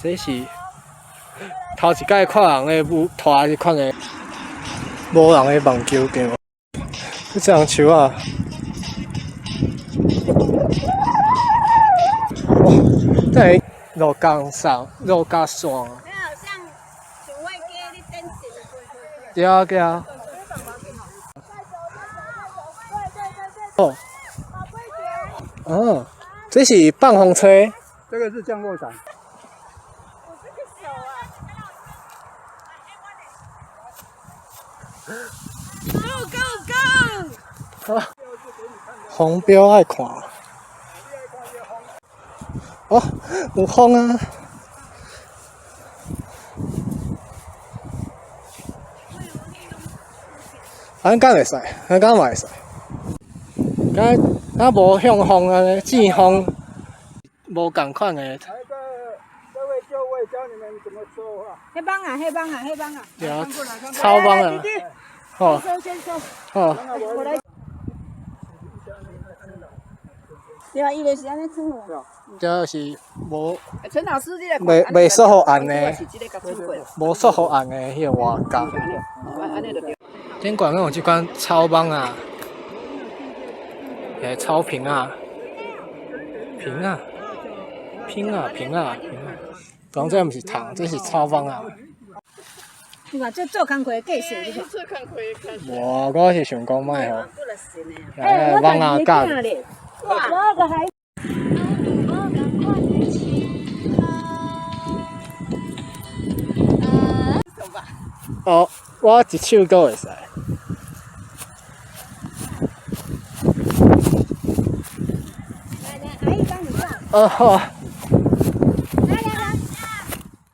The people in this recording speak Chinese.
这是头一摆看人的舞拖是看的无人的网球场，这样树啊，哇，这是路钢上路架线啊。没有像树尾鸡你等时。对啊对啊。哦。哦，这是放风吹。这个是降落伞。Go go go！ 啊，风标爱看。哦，有风啊！咱敢会使，咱敢嘛会使。敢无向风啊，正风无共款的。来各位就位，教你们怎么说话。黑帮啊，黑帮啊，黑帮啊！对啊，超棒啊！好，先收。好。我来。对啊，伊就是安尼做哦。这是无陈老师，这个袂适合按的，无适合按的迄个外角。顶馆有即款草网啊，诶，草坪啊，平啊，平啊，平啊，平啊。当这毋是虫，这是草网啊。你看这做工课计数，你看。无，我是想讲卖吼，网啊架。我个还。哦，我一手都会使。来来，阿姨帮你照。哦好。